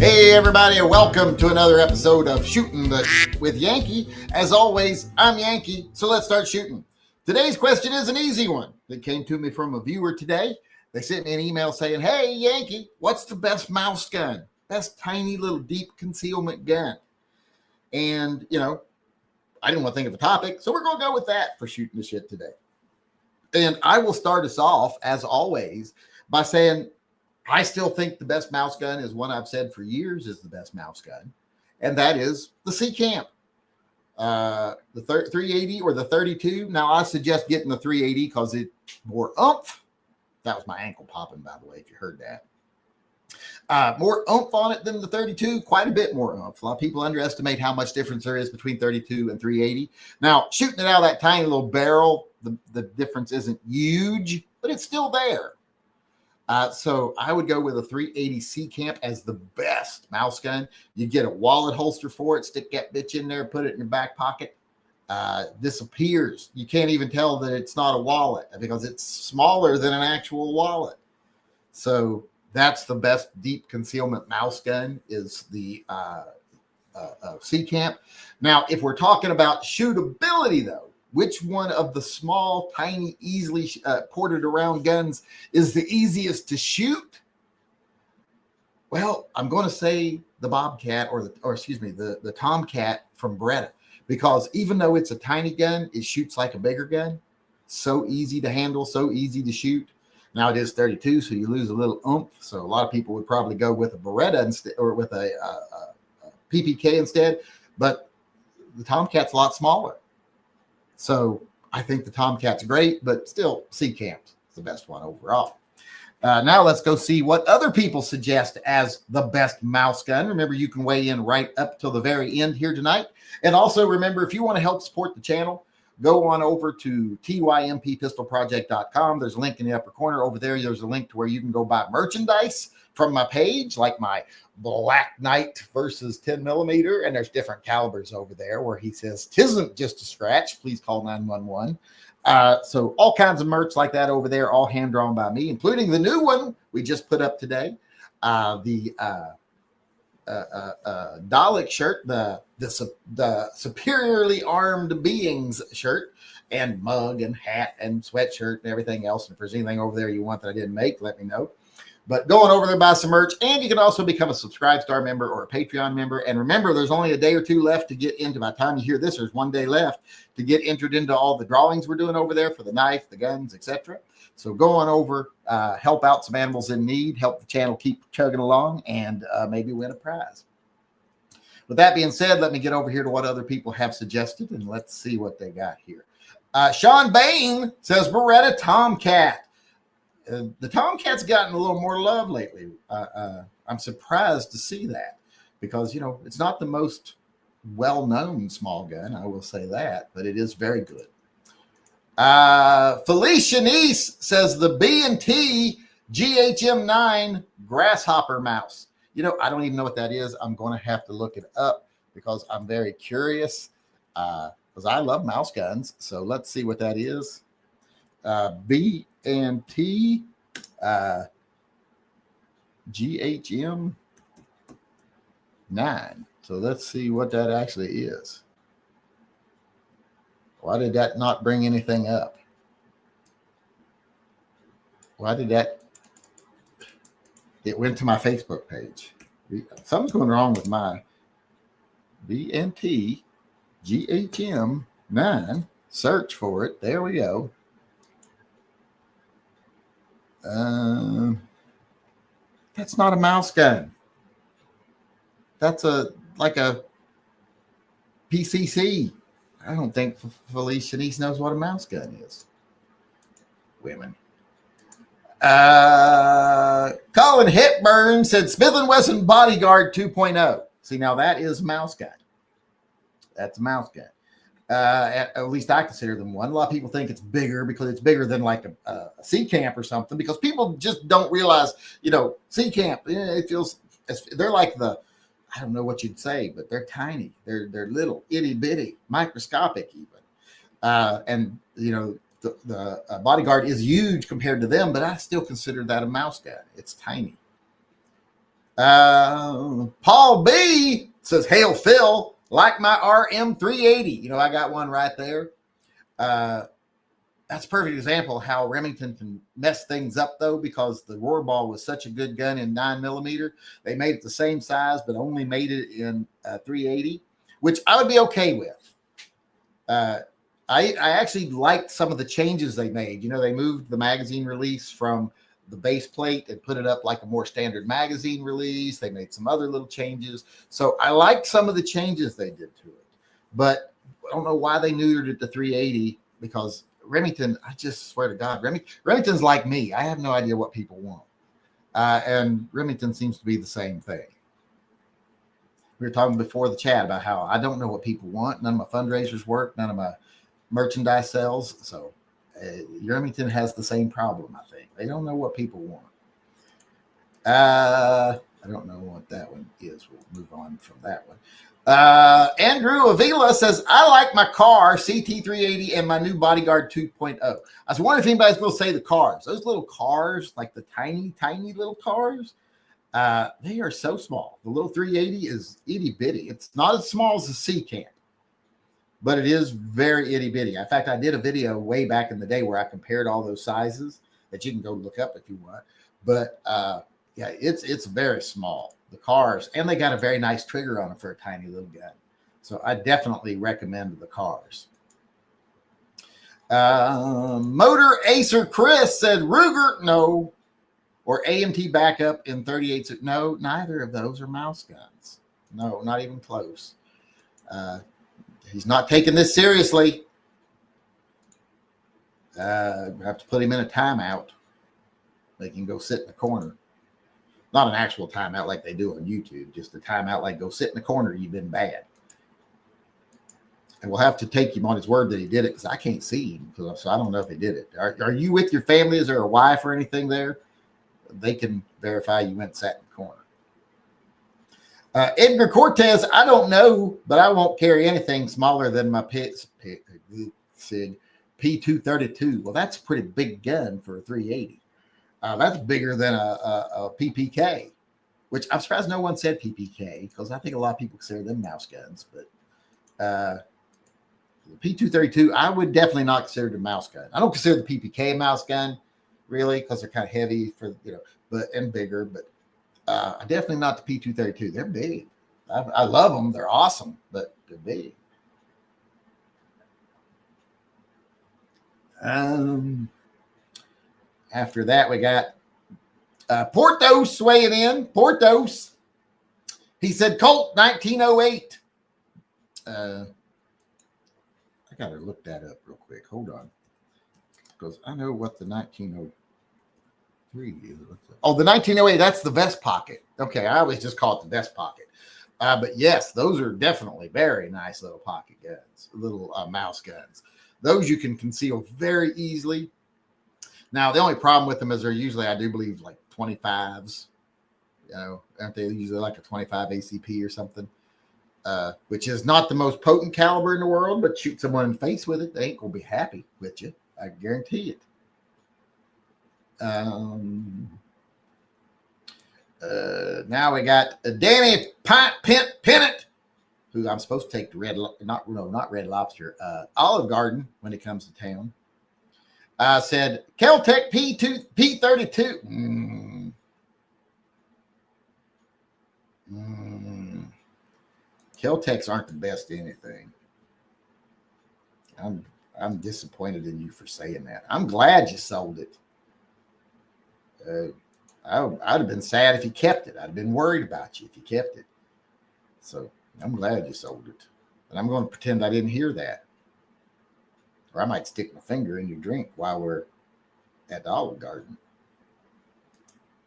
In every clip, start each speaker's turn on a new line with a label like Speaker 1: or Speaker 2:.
Speaker 1: Hey everybody, and welcome to another episode of Shooting the with Yankee. As always, I'm Yankee, so let's start shooting. Today's question is an easy one. It came to me from a viewer today. They sent me an email saying, hey Yankee, what's the best mouse gun? Best tiny little deep concealment gun? And, I didn't want to think of a topic, so we're going to go with that for shooting the shit today. And I will start us off, as always, by saying, I still think the best mouse gun is one I've said for years is the best mouse gun, and that is the C-Camp. The 380 or the 32. Now, I suggest getting the 380 because it's more oomph. That was my ankle popping, by the way, if you heard that. More oomph on it than the 32, quite a bit more oomph. A lot of people underestimate how much difference there is between 32 and 380. Now, shooting it out of that tiny little barrel, the difference isn't huge, but it's still there. So I would go with a 380 C-Camp as the best mouse gun. You get a wallet holster for it, stick that bitch in there, put it in your back pocket. Disappears. You can't even tell that it's not a wallet because it's smaller than an actual wallet. So that's the best deep concealment mouse gun is the C-Camp. Now, if we're talking about shootability, though, which one of the small, tiny, easily ported around guns is the easiest to shoot? Well, I'm going to say the Bobcat or the Tomcat from Beretta, because even though it's a tiny gun, it shoots like a bigger gun. So easy to handle, so easy to shoot. Now it is 32, so you lose a little oomph. So a lot of people would probably go with a Beretta instead, or with a PPK instead. But the Tomcat's a lot smaller. So I think the Tomcat's great, but still C-Camp's the best one overall. Now let's go see what other people suggest as the best mouse gun. Remember, you can weigh in right up till the very end here tonight. And also remember, if you want to help support the channel, go on over to TYMPpistolproject.com. There's a link in the upper corner over there. There's a link to where you can go buy merchandise from my page, like my Black Knight versus 10 millimeter. And there's different calibers over there where he says, "'Tisn't just a scratch. Please call 911. So all kinds of merch like that over there, all hand drawn by me, including the new one we just put up today. The Dalek shirt, the Superiorly Armed Beings shirt, and mug and hat and sweatshirt and everything else. And if there's anything over there you want that I didn't make, let me know. But go on over there, buy some merch, and you can also become a Subscribe Star member or a Patreon member. And remember, there's only a day or two left to get into. By the time you hear this, there's 1 day left to get entered into all the drawings we're doing over there for the knife, the guns, etc. So go on over, help out some animals in need, help the channel keep chugging along, and maybe win a prize. With that being said, let me get over here to what other people have suggested, and let's see what they got here. Sean Bain says Beretta Tomcat. The Tomcat's gotten a little more love lately. I'm surprised to see that because, it's not the most well-known small gun. I will say that, but it is very good. Felicia Nice says the B&T GHM9 Grasshopper mouse. I don't even know what that is. I'm going to have to look it up because I'm very curious because I love mouse guns. So let's see what that is. B&T GHM 9. So let's see what that actually is. Why did that not bring anything up? Why did that? It went to my Facebook page. Something's going wrong with my B&T GHM 9. Search for it. There we go. That's not a mouse gun. That's like a PCC. I don't think Felicia Nice knows what a mouse gun is. Women. Colin Hepburn said Smith & Wesson Bodyguard 2.0. See, now that is a mouse gun. That's a mouse gun. At least I consider them one. A lot of people think it's bigger because it's bigger than like a C-Camp or something, because people just don't realize, C-Camp, it feels, they're like I don't know what you'd say, but they're tiny. They're little, itty bitty, microscopic even. And, the Bodyguard is huge compared to them, but I still consider that a mouse gun. It's tiny. Paul B says, "Hail Phil, like my RM380." You know, I got one right there. That's a perfect example of how Remington can mess things up, though, because the Rohrball was such a good gun in 9mm. They made it the same size, but only made it in 380, which I would be okay with. I actually liked some of the changes they made. You know, they moved the magazine release from the base plate and put it up like a more standard magazine release. They made some other little changes. So I liked some of the changes they did to it. But I don't know why they neutered it to 380, because Remington, I just swear to God, Remington's like me. I have no idea what people want. And Remington seems to be the same thing. We were talking before the chat about how I don't know what people want. None of my fundraisers work. None of my merchandise sells. So Remington has the same problem, I think. They don't know what people want. I don't know what that one is. We'll move on from that one. Andrew Avila says, "I like my car CT380 and my new Bodyguard 2.0. I was wondering if anybody's going to say the cars. Those little cars, like the tiny little cars, they are so small. The little 380 is itty bitty. It's not as small as the C-Camp, but it is very itty bitty. In fact, I did a video way back in the day where I compared all those sizes that you can go look up if you want. But yeah, it's very small, the cars, and they got a very nice trigger on them for a tiny little gun. So I definitely recommend the cars. Motor Acer Chris said Ruger, no, or AMT backup in 38. No, neither of those are mouse guns. No, not even close. He's not taking this seriously. I have to put him in a timeout. They can go sit in the corner. Not an actual timeout like they do on YouTube, just a timeout like go sit in the corner, you've been bad. And we'll have to take him on his word that he did it, because I can't see him, so I don't know if he did it. Are you with your family? Is there a wife or anything there? They can verify you went and sat in the corner. Edgar Cortez, I don't know, but I won't carry anything smaller than my P232. Well, that's a pretty big gun for a 380. That's bigger than a PPK, which I'm surprised no one said PPK, because I think a lot of people consider them mouse guns. But the P232, I would definitely not consider it a mouse gun. I don't consider the PPK a mouse gun, really, because they're kind of heavy and bigger. But definitely not the P232. They're big. I love them. They're awesome, but they're big. After that, we got Portos weighing in. Portos. He said Colt 1908. I got to look that up real quick. Hold on. Because I know what the 1903 is. Oh, the 1908, that's the vest pocket. Okay, I always just call it the vest pocket. But yes, those are definitely very nice little pocket guns, little mouse guns. Those you can conceal very easily. Now, the only problem with them is they're usually, I do believe, like 25s. You know, aren't they usually like a 25 ACP or something? Which is not the most potent caliber in the world, but shoot someone in the face with it, they ain't going to be happy with you. I guarantee it. Now we got Danny Pennant, who I'm supposed to take to not Red Lobster, Olive Garden when it comes to town. Said Kel-Tec P32. Kel-Tecs aren't the best anything. I'm disappointed in you for saying that. I'm glad you sold it. I'd have been sad if you kept it. I'd have been worried about you if you kept it. So I'm glad you sold it. And I'm going to pretend I didn't hear that. Or I might stick my finger in your drink while we're at the Olive Garden.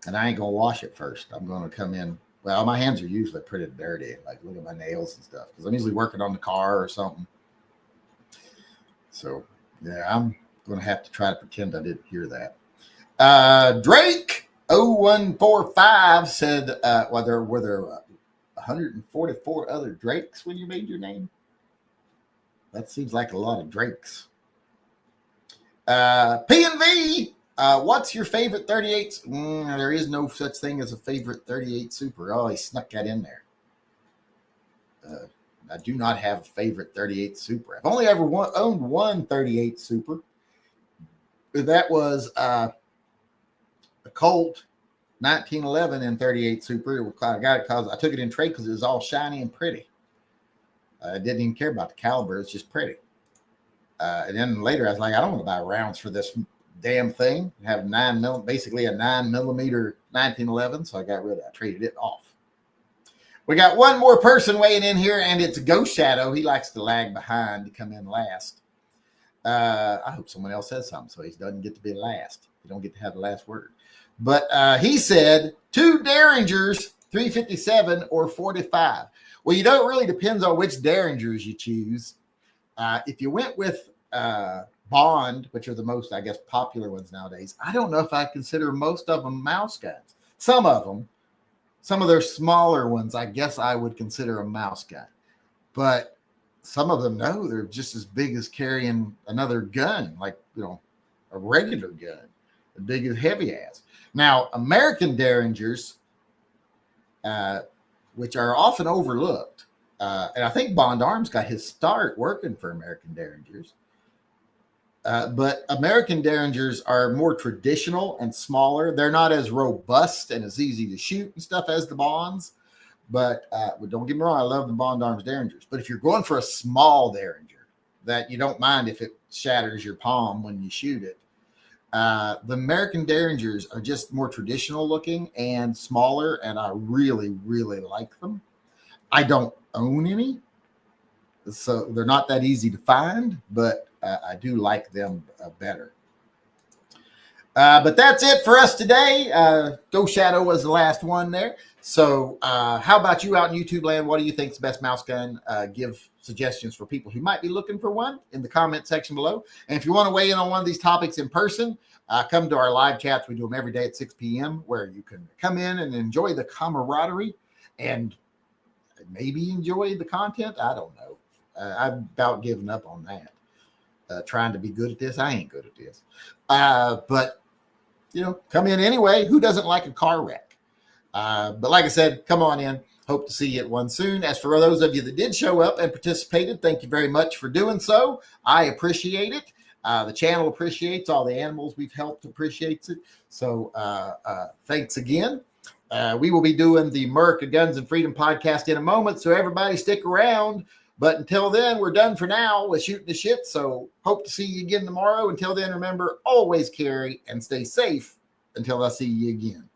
Speaker 1: And I ain't going to wash it first. I'm going to come in. Well, my hands are usually pretty dirty. Like, look at my nails and stuff. Because I'm usually working on the car or something. So, yeah, I'm going to have to try to pretend I didn't hear that. Drake 0145 said, were there 144 other Drakes when you made your name? That seems like a lot of Drakes. P&V What's your favorite 38? There is no such thing as a favorite 38 Super. Oh, he snuck that in there. I do not have a favorite 38 Super. I've only ever owned one 38 Super. That was a Colt 1911 and 38 Super. I got it because I took it in trade because it was all shiny and pretty. I didn't even care about the caliber. It's just pretty. And then later I was like, I don't want to buy rounds for this damn thing. I have basically a 9mm 1911. So I traded it off. We got one more person weighing in here, and it's Ghost Shadow. He likes to lag behind to come in last. I hope someone else says something so he doesn't get to be last. You don't get to have the last word. But he said 2 Derringers, 357 or 45. Well, you know, it really depends on which Derringers you choose. If you went with Bond, which are the most, I guess, popular ones nowadays, I don't know if I consider most of them mouse guns. Some of their smaller ones, I guess I would consider a mouse gun. But some of them, no, they're just as big as carrying another gun, like, you know, a regular gun, as big as heavy ass. Now, American Derringers, which are often overlooked, and I think Bond Arms got his start working for American Derringers. But American Derringers are more traditional and smaller. They're not as robust and as easy to shoot and stuff as the Bonds. But don't get me wrong, I love the Bond Arms Derringers. But if you're going for a small Derringer that you don't mind if it shatters your palm when you shoot it, the American Derringers are just more traditional looking and smaller, and I really, really like them. I don't own any, so they're not that easy to find, but I do like them better. But that's it for us today. Ghost Shadow was the last one there. So how about you out in YouTube land? What do you think is the best mouse gun? Give suggestions for people who might be looking for one in the comment section below. And if you want to weigh in on one of these topics in person, come to our live chats. We do them every day at 6 p.m. where you can come in and enjoy the camaraderie and maybe enjoy the content. I don't know. I've about given up on that. Trying to be good at this. I ain't good at this. But, you know, come in anyway. Who doesn't like a car wreck? But like I said, come on in. Hope to see you at one soon. As for those of you that did show up and participated, thank you very much for doing so. I appreciate it. The channel appreciates, all the animals we've helped appreciates it. So thanks again. We will be doing the America Guns and Freedom podcast in a moment, so everybody stick around. But until then, we're done for now with shooting the shit. So hope to see you again tomorrow. Until then, remember, always carry and stay safe until I see you again.